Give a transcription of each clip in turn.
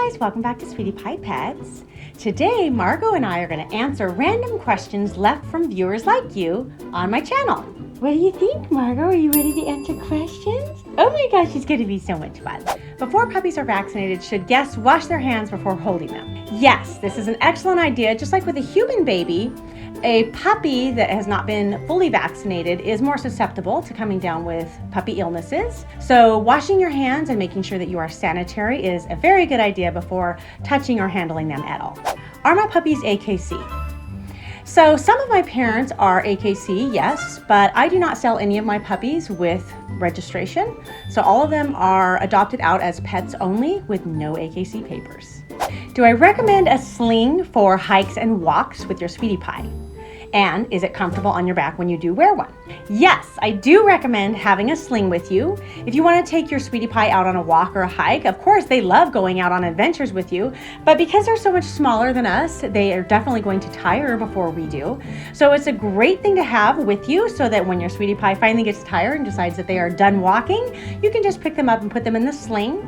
guys, welcome back to Sweetie Pie Pets. Today, Margot and I are going to answer random questions left from viewers like you on my channel. What do you think, Margot? Are you ready to answer questions? Oh my gosh, it's going to be so much fun. Before puppies are vaccinated, should guests wash their hands before holding them? Yes, this is an excellent idea. Just like with a human baby, a puppy that has not been fully vaccinated is more susceptible to coming down with puppy illnesses. So washing your hands and making sure that you are sanitary is a very good idea before touching or handling them at all. Are my puppies AKC? So some of my parents are AKC, yes, but I do not sell any of my puppies with registration. So all of them are adopted out as pets only with no AKC papers. Do I recommend a sling for hikes and walks with your Sweetie Pie? And is it comfortable on your back when you do wear one? Yes, I do recommend having a sling with you. If you want to take your Sweetie Pie out on a walk or a hike, of course they love going out on adventures with you, but because they're so much smaller than us, they are definitely going to tire before we do. So it's a great thing to have with you so that when your Sweetie Pie finally gets tired and decides that they are done walking, you can just pick them up and put them in the sling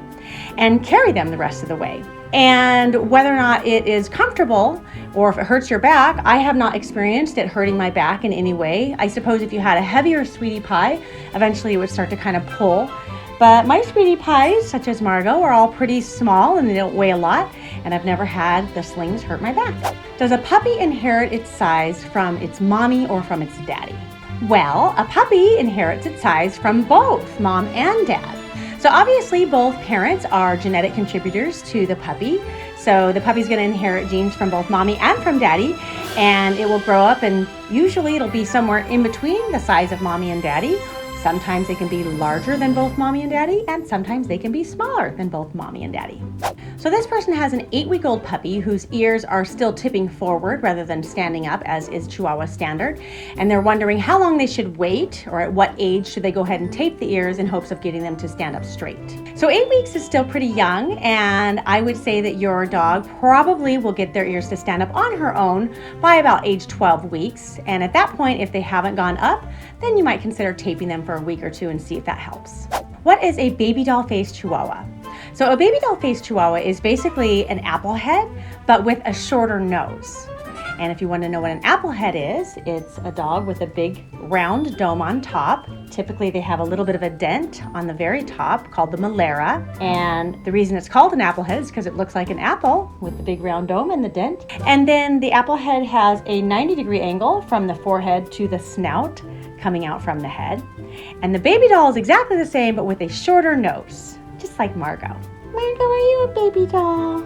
and carry them the rest of the way. And whether or not it is comfortable or if it hurts your back, I have not experienced it hurting my back in any way. I suppose if you had a heavier Sweetie Pie, eventually it would start to kind of pull. But my Sweetie Pies, such as Margot, are all pretty small and they don't weigh a lot, and I've never had the slings hurt my back. Does a puppy inherit its size from its mommy or from its daddy? Well, a puppy inherits its size from both mom and dad. So obviously both parents are genetic contributors to the puppy. So the puppy's going to inherit genes from both mommy and from daddy, and it will grow up and usually it'll be somewhere in between the size of mommy and daddy. Sometimes they can be larger than both mommy and daddy, and sometimes they can be smaller than both mommy and daddy. So this person has an 8-week-old puppy whose ears are still tipping forward rather than standing up, as is Chihuahua standard. And they're wondering how long they should wait, or at what age should they go ahead and tape the ears in hopes of getting them to stand up straight. So 8 weeks is still pretty young, and I would say that your dog probably will get their ears to stand up on her own by about age 12 weeks. And at that point, if they haven't gone up, then you might consider taping them for a week or two and see if that helps. What is a baby doll face Chihuahua? So a baby doll face Chihuahua is basically an apple head, but with a shorter nose. And if you want to know what an apple head is, it's a dog with a big round dome on top. Typically they have a little bit of a dent on the very top called the molera. And the reason it's called an apple head is because it looks like an apple with the big round dome and the dent. And then the apple head has a 90-degree angle from the forehead to the snout coming out from the head. And the baby doll is exactly the same, but with a shorter nose, just like Margot. Margot, are you a baby doll?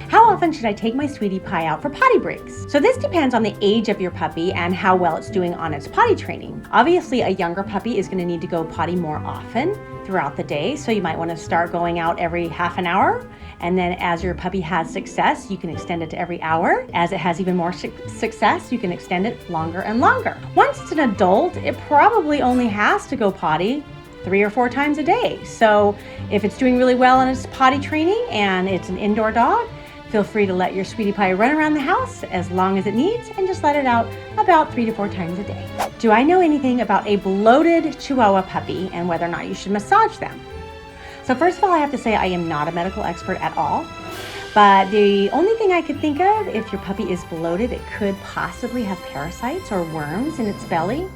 How often should I take my Sweetie Pie out for potty breaks? So this depends on the age of your puppy and how well it's doing on its potty training. Obviously, a younger puppy is going to need to go potty more often throughout the day, so you might want to start going out every half an hour. And then as your puppy has success, you can extend it to every hour. As it has even more success, you can extend it longer and longer. Once it's an adult, it probably only has to go potty 3 or 4 times a day. So if it's doing really well in its potty training and it's an indoor dog, feel free to let your Sweetie Pie run around the house as long as it needs and just let it out about 3 to 4 times a day. Do I know anything about a bloated Chihuahua puppy and whether or not you should massage them? So first of all, I have to say I am not a medical expert at all, but the only thing I could think of, if your puppy is bloated, it could possibly have parasites or worms in its belly.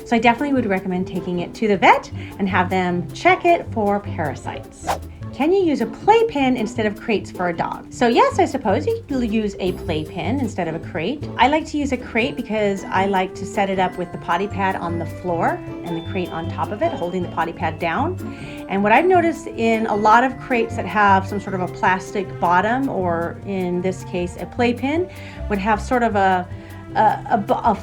So I definitely would recommend taking it to the vet and have them check it for parasites. Can you use a playpen instead of crates for a dog? So yes, I suppose you could use a playpen instead of a crate. I like to use a crate because I like to set it up with the potty pad on the floor and the crate on top of it, holding the potty pad down. And what I've noticed in a lot of crates that have some sort of a plastic bottom, or in this case a playpen, would have sort of a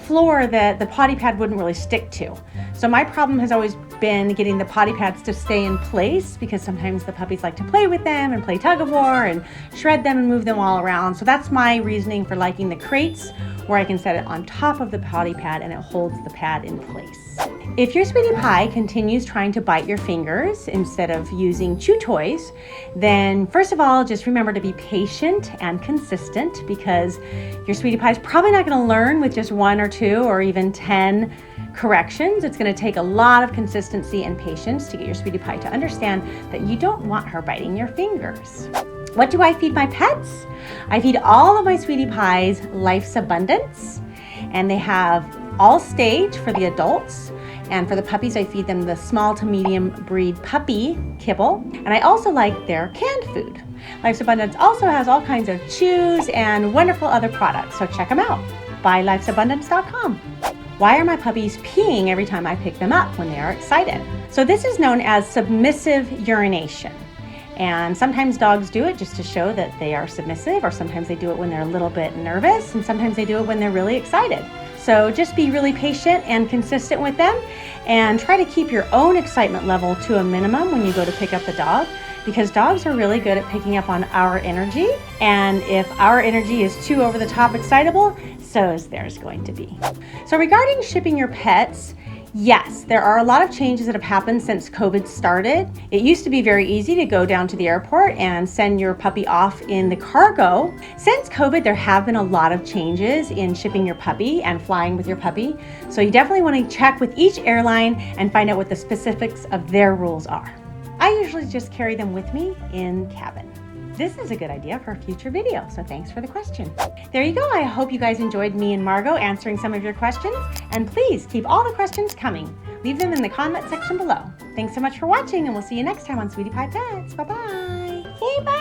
floor that the potty pad wouldn't really stick to. So my problem has always been getting the potty pads to stay in place, because sometimes the puppies like to play with them and play tug of war and shred them and move them all around. So that's my reasoning for liking the crates, where I can set it on top of the potty pad and it holds the pad in place. If your Sweetie Pie continues trying to bite your fingers instead of using chew toys, then first of all, just remember to be patient and consistent, because your Sweetie Pie is probably not going to learn with just 1 or 2 or even 10 corrections. It's going to take a lot of consistency and patience to get your Sweetie Pie to understand that you don't want her biting your fingers. What do I feed my pets? I feed all of my sweetie pies Life's Abundance, and they have all stage for the adults. And for the puppies, I feed them the small to medium breed puppy kibble. And I also like their canned food. Life's Abundance also has all kinds of chews and wonderful other products, so check them out. BuyLife'sAbundance.com. Why are my puppies peeing every time I pick them up when they are excited? So this is known as submissive urination. And sometimes dogs do it just to show that they are submissive, or sometimes they do it when they're a little bit nervous, and sometimes they do it when they're really excited. So just be really patient and consistent with them, and try to keep your own excitement level to a minimum when you go to pick up the dog, because dogs are really good at picking up on our energy. And if our energy is too over the top excitable, so is theirs going to be. So regarding shipping your pets, yes, there are a lot of changes that have happened since COVID started. It used to be very easy to go down to the airport and send your puppy off in the cargo. Since COVID, there have been a lot of changes in shipping your puppy and flying with your puppy. So you definitely want to check with each airline and find out what the specifics of their rules are. I usually just carry them with me in cabin. This is a good idea for a future video, so thanks for the question. There you go. I hope you guys enjoyed me and Margot answering some of your questions, and please keep all the questions coming. Leave them in the comment section below. Thanks so much for watching, and we'll see you next time on Sweetie Pie Pets. Bye-bye. Say bye.